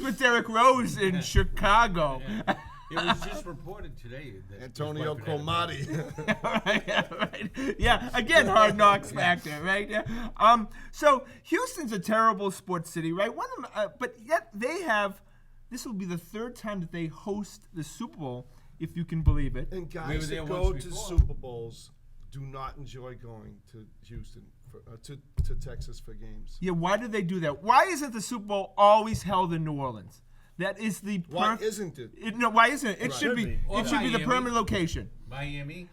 with Derrick Rose in Chicago. Yeah. It was just reported today that Antonio Cromartie. Right. Yeah, again, hard knocks factor, right? Yeah. So Houston's a terrible sports city, right? But yet they have. This will be the third time that they host the Super Bowl, if you can believe it. And We were guys there that once go to before. Super Bowls do not enjoy going to Houston, to Texas for games. Yeah, why do they do that? Why isn't the Super Bowl always held in New Orleans? That is the Why isn't it? No, why isn't it? It Right. should be. Or It should be the Miami. permanent location. Miami,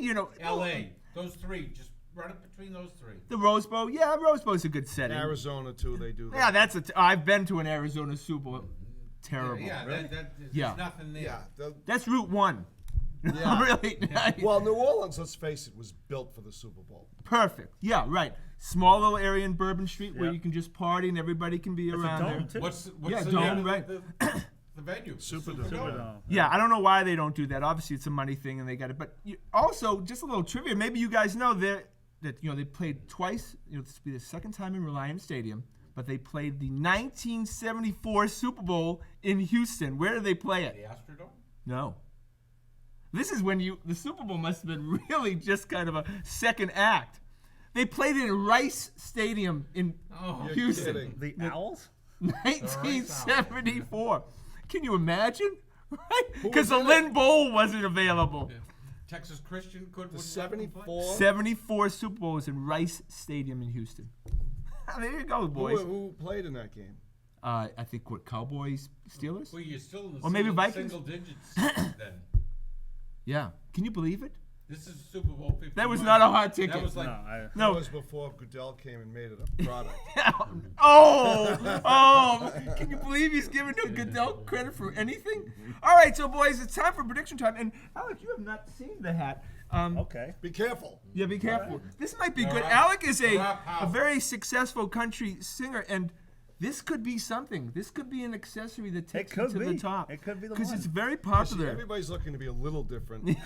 You L.A. Those three. Just run it between those three. The Rose Bowl. Yeah, Rose Bowl's a good setting. Arizona too, they do that. Yeah, I've been to an Arizona Super Bowl. Terrible. Yeah, there's Yeah. nothing there. Yeah. That's Route 1. Yeah. Really? Well, New Orleans, let's face it, was built for the Super Bowl. Perfect. Yeah, right. Small little area in Bourbon Street where Yeah. you can just party and everybody can be It's a around dome, there. too. What's Yeah, the dome, name of right. the venue? Superdome. Superdome. Yeah, I don't know why they don't do that. Obviously, it's a money thing, and they got it. But also, just a little trivia. Maybe you guys know that they played twice. This will be the second time in Reliant Stadium. But they played the 1974 Super Bowl in Houston. Where did they play it? The Astrodome? No. This is when the Super Bowl must have been really just kind of a second act. They played it in Rice Stadium in You're Houston. kidding. The Owls? 1974. Can you imagine? Right? Because the in Lynn Bowl wasn't available. Yeah. Texas Christian The wouldn't let them play? 74. 74 Super Bowls in Rice Stadium in Houston. There you go, boys. Who played in that game? I think Cowboys, Steelers? Well, you're still in the Or maybe Vikings? single digits then. Yeah. Can you believe it? This is Super Bowl 51. That was not a hot ticket. That was like, That No. was before Goodell came and made it a product. Can you believe he's giving Goodell credit for anything? All right, so boys, it's time for prediction time. And Alec, you have not seen the hat. Okay. Be careful. Yeah, be careful. This might be All good. right. Alec is All right, a pal. very successful country singer, and this could be something. This could be an accessory that takes you could to the be. top. It could be the because one. it's very See, popular. everybody's looking to be a little different.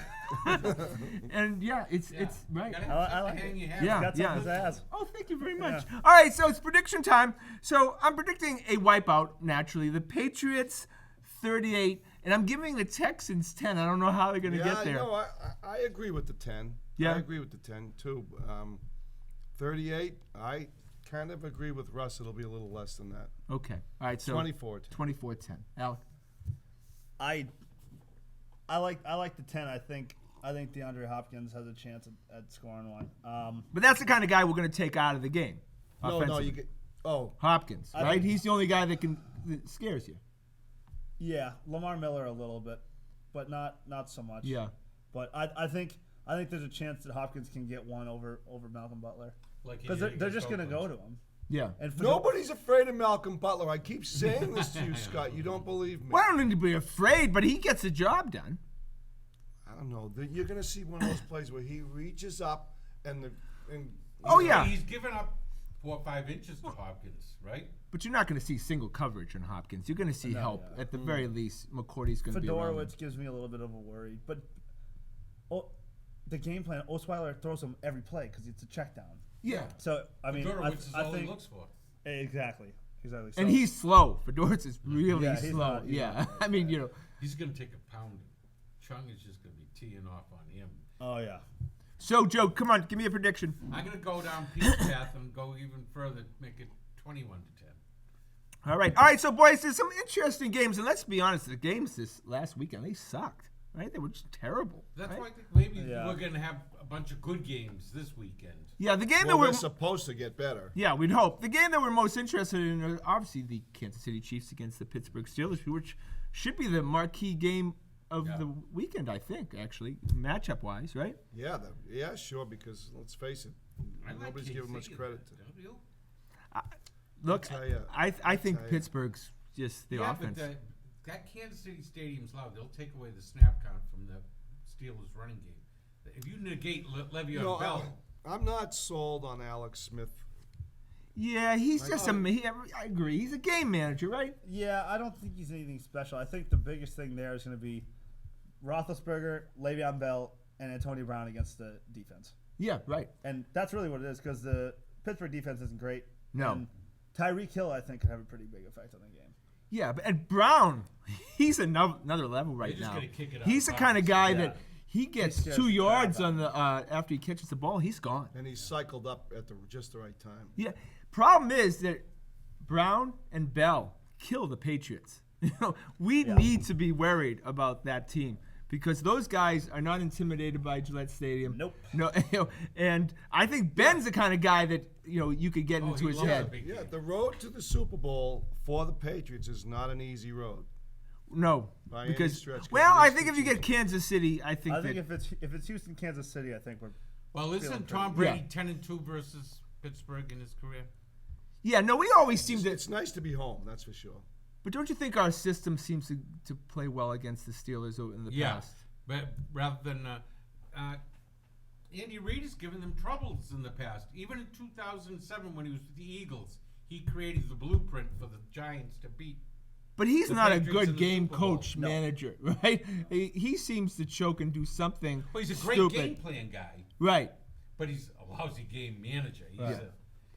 And yeah, it's right. gotta I have like something to hang it. your hat Yeah. on. Got some pizzazz. Oh, thank you very much. Yeah. All right, so it's prediction time. So I'm predicting a wipeout, naturally. The Patriots, 38, and I'm giving the Texans 10. I don't know how they're going to get there. I agree with the 10. Yeah. I agree with the 10, too. 38, I kind of agree with Russ. It'll be a little less than that. Okay. All right, so 24. 24-10. Alec? I like the 10. I think DeAndre Hopkins has a chance at scoring one. But that's the kind of guy we're going to take out of the game. No, offensively. you get. Oh, Hopkins, I right? think- He's the only guy that scares you. Yeah, Lamar Miller a little bit, but not so much. Yeah. But I think there's a chance that Hopkins can get one over Malcolm Butler Like he because did they're against just going to Oakland. go to him. Yeah. And for nobody's afraid of Malcolm Butler. I keep saying this to you, Scott. You don't believe me. Well, I don't need to be afraid, but he gets the job done. I don't know. You're going to see one of those plays where he reaches up and Oh, yeah. He's given up 4 or 5 inches to Hopkins, right? But you're not going to see single coverage on Hopkins. You're going to see No, help. yeah. At the very least, McCourty's going to be around him. Fedorowicz gives me a little bit of a worry, but the game plan, Osweiler throws him every play because it's a check down. Yeah. So I mean, Fedorowicz is I all think he looks for. exactly. So, And he's slow. Fedorowicz is really Yeah, he's slow. not- he's yeah. not I mean, He's going to take a pounding. Chung is just going to be teeing off on him. oh yeah. So, Joe, come on. Give me a prediction. I'm going to go down Pete's path and go even further, make it 21-10. All right. So, boys, there's some interesting games. And let's be honest, the games this last weekend, they sucked. Right? They were just terrible. That's right? why I think maybe Yeah. we're going to have a bunch of good games this weekend. Yeah, the game well, that they're we're supposed to get better. Yeah, we'd hope. The game that we're most interested in are obviously the Kansas City Chiefs against the Pittsburgh Steelers, which should be the marquee game of the weekend, I think, actually, matchup-wise, right? Yeah, sure, because let's face it, nobody's giving much credit to Don't you? Look, tell ya. I think tell ya. Pittsburgh's just the Yeah, offense. but that Kansas City Stadium's loud. They'll take away the snap count from the Steelers running game. If you negate Le'Veon No, Bell, I'm not sold on Alex Smith. Yeah, he's just I agree. He's a game manager, right? Yeah, I don't think he's anything special. I think the biggest thing there is going to be Roethlisberger, Le'Veon Bell, and Antonio Brown against the defense. Yeah, right. And that's really what it is because the Pittsburgh defense isn't great. No. And Tyreek Hill, I think, could have a pretty big effect on the game. Yeah, and Brown, he's another level right They're just now. gonna kick it out He's the of kind of bounds. guy Yeah. that he gets just 2 yards crap on the after he catches the ball, he's gone. And he cycled up at just the right time. Yeah. Problem is that Brown and Bell kill the Patriots. We need to be worried about that team because those guys are not intimidated by Gillette Stadium. Nope. No, and I think Ben's the kind of guy that you could get into he his loves a head. big Yeah, game. the road to the Super Bowl for the Patriots is not an easy road. No, By any because stretch, 'cause well, it I is think if you get Kansas City, I think I think that if it's Houston, Kansas City, I think we're. Well, Feeling isn't Tom pretty- Brady 10-2 versus Pittsburgh in his career? yeah, no, we always seem to. It's nice to be home, that's for sure. But don't you think our system seems to play well against the Steelers in the Yeah, past? but rather than Andy Reid has given them troubles in the past. Even in 2007, when he was with the Eagles, he created the blueprint for the Giants to beat. But he's The not a Patriots in good the game Super Bowl. coach manager, right? He seems to choke and do something. Well, he's a great stupid. game plan guy, Right. but he's a lousy game manager.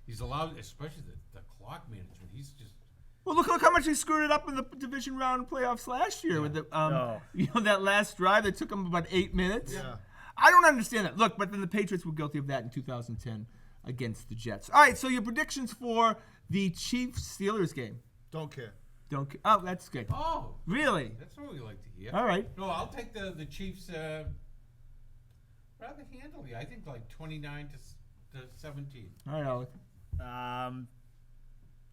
He's allowed, especially the clock management. He's just Well, look how much he screwed it up in the division round playoffs last year with the Oh. that last drive that took him about 8 minutes. Yeah. I don't understand that. Look, but then the Patriots were guilty of that in 2010 against the Jets. All right, so your predictions for the Chiefs-Steelers game? Don't care. Don't. Oh, that's good. Really? that's what we like to hear. All right. No, I'll take the Chiefs rather handily. I think like 29 to 17. All right, Alec.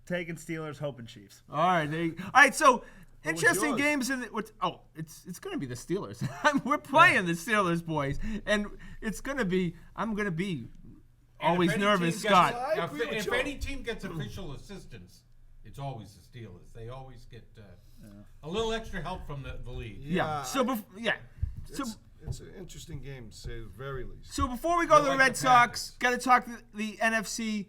Taking Steelers, hoping Chiefs. All right, all right. So was interesting yours? games in the, what's. Oh, it's going to be the Steelers. We're playing the Steelers, boys, and it's going to be. I'm going to be And always if any nervous, team gets- Scott. I agree with If you. any team gets official assistance, it's always the Steelers. They always get a little extra help from the league. Yeah. So So It's an interesting game, to say the very least. So before we go to the like Red the Sox, Packers. got to talk the NFC.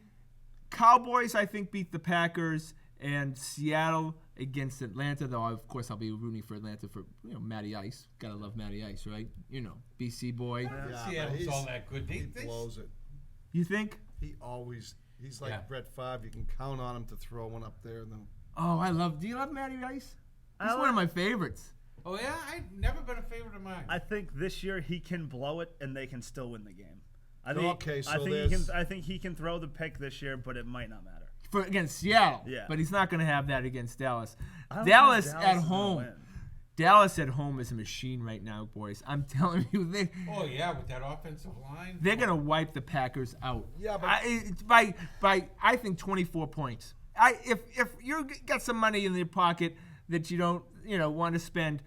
Cowboys, I think, beat the Packers, and Seattle against Atlanta. Though, of course, I'll be rooting for Atlanta for Matty Ice. Gotta love Matty Ice, right? BC boy. Yeah, Seattle's but all that good. He They- blows it. You think? He's like Yeah. Brett Favre. You can count on him to throw one up there. And then, Oh, I love. Do you love Matty Ice? He's I one of my like- favorites. Oh yeah, I've never been a favorite of mine. I think this year he can blow it and they can still win the game. I Okay, so think he there's- can. I think he can throw the pick this year, but it might not matter. For against Seattle. Yeah. But he's not going to have that against Dallas. I don't Dallas think at Dallas is gonna home. win. Dallas at home is a machine right now, boys. I'm telling you, Oh yeah, with that offensive line. they're gonna wipe the Packers out. Yeah, but- by I think 24 points. If you got some money in your pocket that you don't want to spend,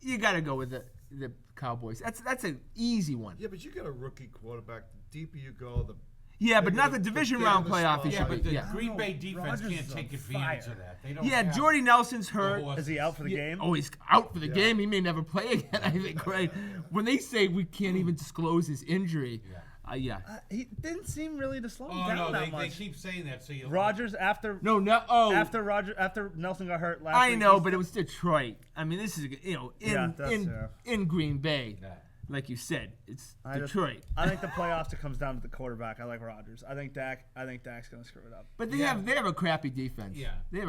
you got to go with the Cowboys. That's an easy one. yeah, but you got a rookie quarterback. The deeper you go, the Yeah, but Maybe not the- the the division bigger round the playoff. spot. He Yeah, should but be. the Yeah. Green Bay Rodgers defense is can't on take advantage fire. of that. They don't Yeah, have Jordy Nelson's the hurt. horses. Is he out for the game? Oh, he's out for the Yeah. game. He may never play again. I think. Right? When they say we can't even disclose his injury, yeah. He didn't seem really to slow him Oh down no, that they much. keep saying that. So you Rodgers after No. Oh, after Nelson got hurt last I week. know, he's- but it was Detroit. I mean, this is in Green Bay, Yeah. like you said, it's I just- Detroit. I think the playoffs it comes down to the quarterback. I like Rodgers. I think Dak's gonna screw it up. But they Yeah. have a crappy defense. Yeah. They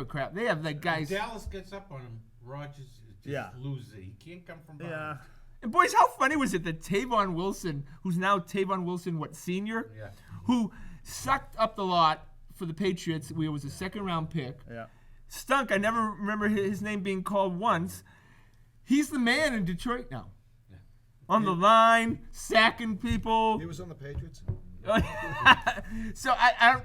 have like guys. Dallas gets up on him. Rodgers just Yeah. loses it. He can't come from behind. Yeah. And boys, how funny was it that Tavon Wilson, who's now Tavon Wilson, senior, Yeah. who sucked up the lot for the Patriots, where it was a second-round pick, Yeah. stunk. I never remember his name being called once. He's the man in Detroit now. Yeah. On the line, sacking people. he was on the Patriots. So I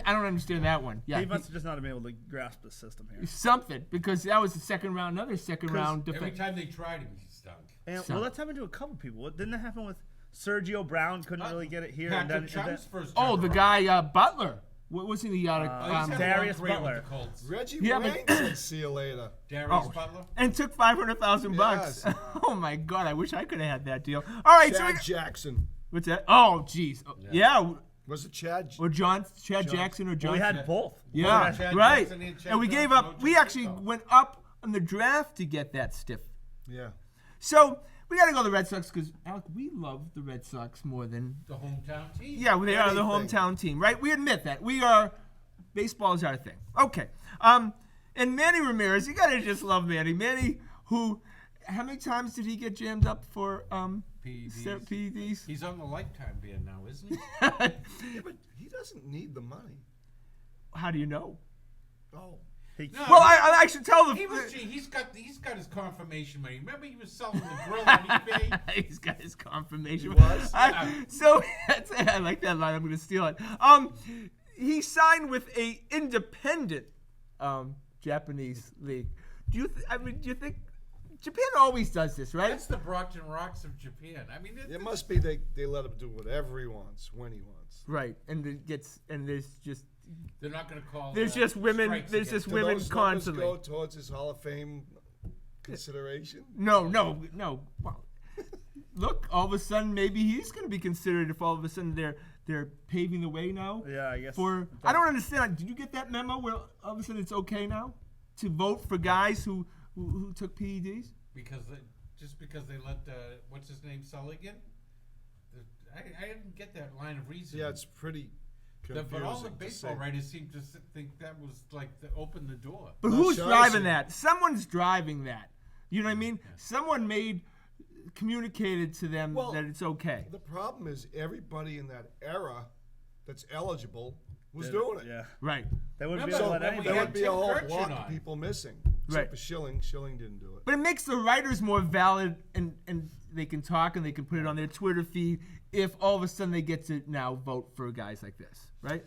don't understand that one. Yeah, He must have just not been able to grasp the system here. something, because that was another second round Every defense. time they tried him, he stunk. And So- well, that's happened to a couple people. Didn't that happen with Sergio Brown? Couldn't really get it here. Patrick And then Chung's first Oh, time the around. guy Butler. What wasn't he out Oh, of? he's had a long Darius career Butler. with the Colts. Reggie Yeah, Wayne but- said, "See you later." Darius Butler. And took $500,000. Yes. Oh my God! I wish I could have had that deal. All right, so Chad Jackson. what's that? Oh, jeez. Yeah. Was it Chad? Or Chad Jackson or Well, John. we had both. Yeah, Chad right. Jackson and Chad And we Johnson, gave no up. We Chad actually Jackson. went up on the draft to get that stiff. Yeah. So we got to go to the Red Sox because Alec, we love the Red Sox more than. The hometown team. Yeah, they are the Anything. hometown team, right? We admit that. We are. Baseball is our thing. Okay. And Manny Ramirez, you gotta just love Manny. Manny, who, how many times did he get jammed up for PEDs. PEDs? He's on the lifetime ban now, isn't he? Yeah, but he doesn't need the money. How do you know? Oh. No, Well, I should tell the. he's got his confirmation money. Remember, he was selling the grill on eBay. He's got his confirmation. He was? So I like that line. I'm going to steal it. He signed with a independent Japanese league. Do you think Japan always does this, right? That's the Brockton Rocks of Japan. I mean, It must be they let him do whatever he wants when he wants. Right, and there's just they're not going to call. there's just women strikes there's against just Do women those constantly. numbers go towards his Hall of Fame consideration? No. Well, look, all of a sudden maybe he's going to be considered if all of a sudden they're paving the way now. Yeah, I guess. I don't understand. Did you get that memo where all of a sudden it's okay now to vote for guys who took PEDs? because they let what's his name sell again. I didn't get that line of reasoning. Yeah, it's pretty confusing. But all the to baseball say. writers seem to think that was like open the door. But Not who's sure I driving see. that? Someone's driving that. You know what I mean? Someone communicated to them Well, that it's okay. The problem is everybody in that era that's eligible was doing it. Yeah. Right. They wouldn't be Remember able to let when we There anybody. had would be a Tim whole Kirchin block on. of people missing. Right. Except for Schilling. Schilling didn't do it. But it makes the writers more valid and they can talk and they can put it on their Twitter feed if all of a sudden they get to now vote for guys like this, right?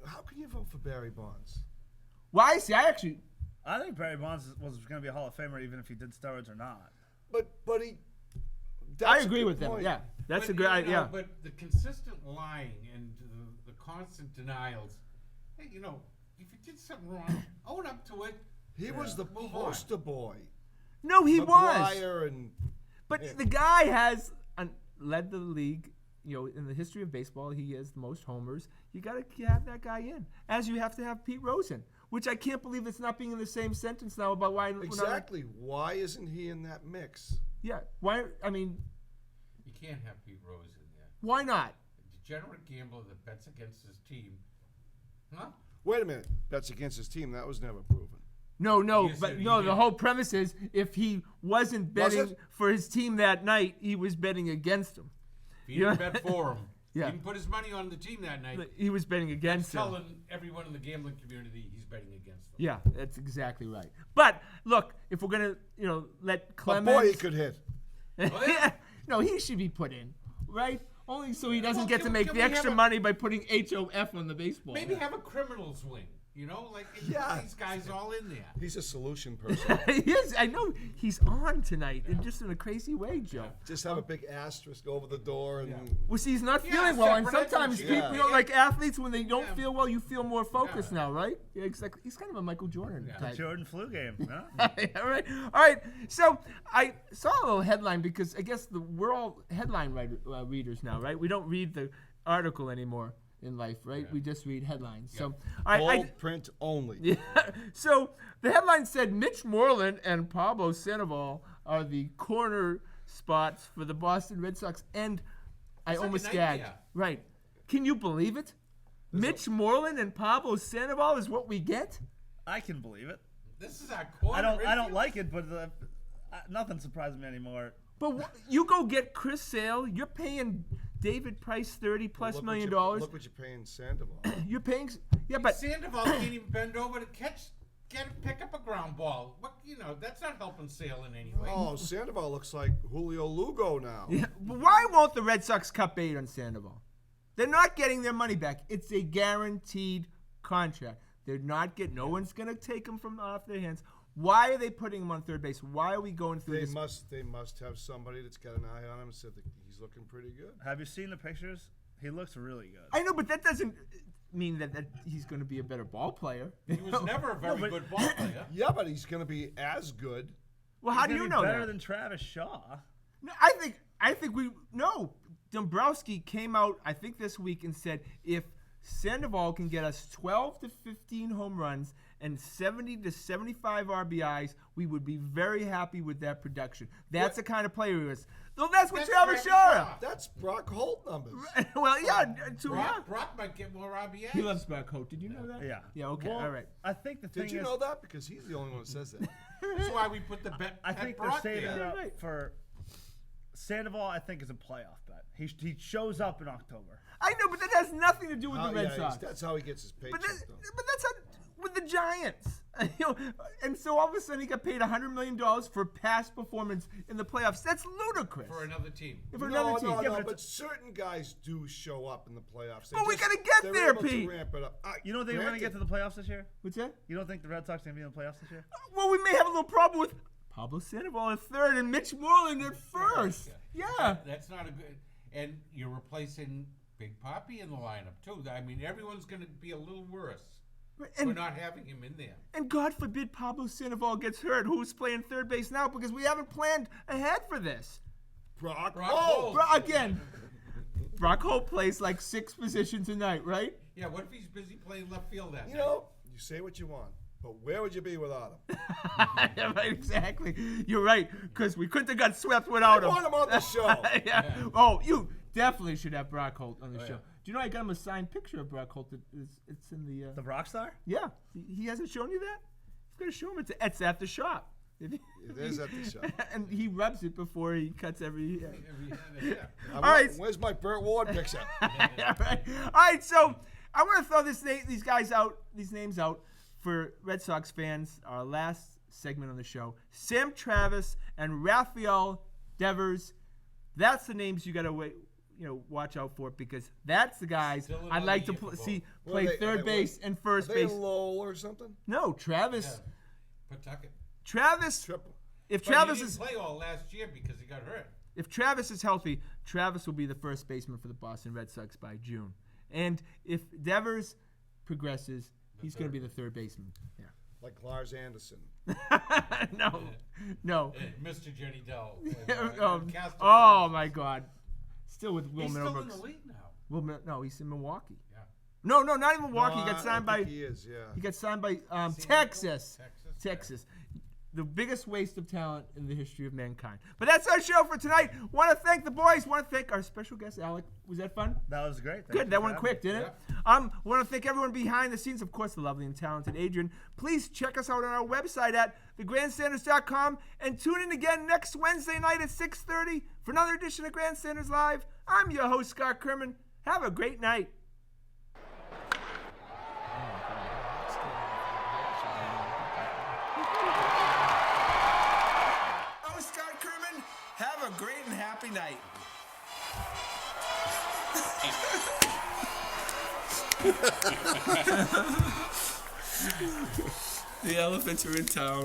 How can you vote for Barry Bonds? Well, I I think Barry Bonds was going to be a Hall of Famer even if he did steroids or not. But he. I that's a agree good with them. point. Yeah, that's But, a good you know, idea. But the consistent lying and the constant denials. Hey, if you did something wrong, own up to it. He was the Move on. poster boy. No, he was. McGuire and But yeah. the guy has led the league. In the history of baseball, he has the most homers. You got to have that guy in, as you have to have Pete Rose in, which I can't believe it's not being in the same sentence now about why. exactly. Why isn't he in that mix? Yeah. Why? I mean, You can't have Pete Rose in there. why not? A degenerate gambler that bets against his team. Huh? Wait a minute. That's against his team. That was never proven. No, Yes, but he no. did. The whole premise is if he wasn't Was betting it? for his team that night, he was betting against him. If he didn't bet for him, Yeah. he didn't put his money on the team that night. He was betting against him. Telling everyone in the gambling community he's betting against them. Yeah, that's exactly right. But look, if we're gonna, let But Clemens. boy, he could hit. Oh, yeah. No, he should be put in, right? Only so he doesn't Well, get to can- make can the we have extra a- money by putting HOF on the baseball. Maybe have a criminals wing. Yeah. These guys all in there. He's a solution person. He is. I know he's on tonight, and just in a crazy way, Joe. Just have a big asterisk over the door and Well, see, he's not Yeah, feeling well, and separate sometimes entity. people, Yeah. like athletes, when they don't Yeah. feel well, you feel more focused Yeah. now, right? Yeah, exactly. He's kind of a Michael Jordan Yeah. type. Jordan flu game. Huh? All right. So I saw a little headline because I guess we're all headline readers now, right? We don't read the article anymore in life, right? Yeah. We just read headlines. Yeah. So bold print only. yeah. So the headline said Mitch Moreland and Pablo Sandoval are the corner spots for the Boston Red Sox, and I It's like almost a gagged. nightmare. Right? Can you believe it? Mitch Moreland and Pablo Sandoval is what we get. I can believe it. This is our core. I don't like it, but nothing surprises me anymore. But you go get Chris Sale. You're paying David Price $30+ Look million. Look what you're paying Sandoval. You're paying, yeah, but Sandoval can't even bend over to pick up a ground ball. That's not helping Sale in any way. Oh, Sandoval looks like Julio Lugo now. yeah, but why won't the Red Sox cut bait on Sandoval? They're not getting their money back. It's a guaranteed contract. They're not getting. No one's gonna take him from off their hands. Why are they putting him on third base? Why are we going through They this? must have somebody that's got an eye on him and said that he's looking pretty good. Have you seen the pictures? He looks really good. I know, but that doesn't mean that he's going to be a better ball player. He was never a very good ball player. Yeah, but he's going to be as good. Well, He's how do gonna you be know better that? than Travis Shaw. No, I think we no. Dombrowski came out, I think this week, and said if Sandoval can get us 12 to 15 home runs and 70 to 75 RBIs, we would be very happy with that production. That's the kind of player he is. So that's what Travis Shaw. That's Brock Holt numbers. Well, yeah. Brock might get more RBIs. He loves Brock Holt. Did you know that? Yeah. Yeah, okay, Well, all right. I think the thing Did you is, know that? Because he's the only one that says that. That's why we put the bet. I think they're Brock saving there. it up Right. for Sandoval. I think is a playoff bet. He shows up in October. I know, but that has nothing to do with the Red Yeah, Sox. that's how he gets his paycheck, But, though. but that's not with the Giants. You know, and so all of a sudden he got paid $100 million for past performance in the playoffs. That's ludicrous. For another team. For another team. Yeah, but certain guys do show up in the playoffs. But we gotta get they're there, able to Pete. ramp it up. You don't think we're going to get to the playoffs this year? What's that? You don't think the Red Sox are going to be in the playoffs this year? Well, we may have a little problem with Pablo Sandoval at third and Mitch Moreland at first. Yeah. That's not a good. And you're replacing Big Papi in the lineup too. I mean, everyone's going to be a little worse for And, not having him in there. and God forbid Pablo Sandoval gets hurt. Who's playing third base now? Because we haven't planned ahead for this. Brock Holt. Again, Brock Holt plays like 6 positions a night, right? Yeah, what if he's busy playing left field that You night? know, you say what you want, but where would you be without him? Yeah, right, exactly. You're right, because we couldn't have got swept without I him. want him on the show. Yeah. Oh, you definitely should have Brock Holt on the show. Do you know I got him a signed picture of Brock Holt? It's in the. The rock star? Yeah, he hasn't shown you that. He's gonna show him. It's at the shop. It is at the shop. And he rubs it before he cuts every. Yeah. All right. Where's my Burt Ward picture? Yeah, right. All right, so I want to throw these guys out, these names out for Red Sox fans. Our last segment on the show: Sam Travis and Rafael Devers. That's the names you got to wait. Watch out for, because that's the guys Still I'd like to another year for see both. play Are they third base and first Are they base. Lowell or something? No, Travis. Pawtucket. Travis. Triple. If But Travis he didn't is play all last year because he got hurt. if Travis is healthy, Travis will be the first baseman for the Boston Red Sox by June. And if Devers progresses, he's going to be the third baseman. Yeah. Like Lars Anderson. No. Mr. Jenny Dell. Oh my God. Still with Will He's still in Middlebrooks. the league now. No, he's in Milwaukee. Yeah. No, not in Milwaukee. No, He got I signed think by. He is, yeah. He got signed by Texas. Texas. The biggest waste of talent in the history of mankind. But that's our show for tonight. Want to thank the boys. Want to thank our special guest, Alec. Was that fun? That was great. Thank Good. you That for went having quick, me. didn't it? Want to thank everyone behind the scenes. Of course, the lovely and talented Adrian. Please check us out on our website at thegrandstanders.com and tune in again next Wednesday night at 6:30 for another edition of Grandstanders Live. I'm your host, Scott Kerman. Have a great night. I'm Scott Kerman. Have a great and happy night. The elephants are in town.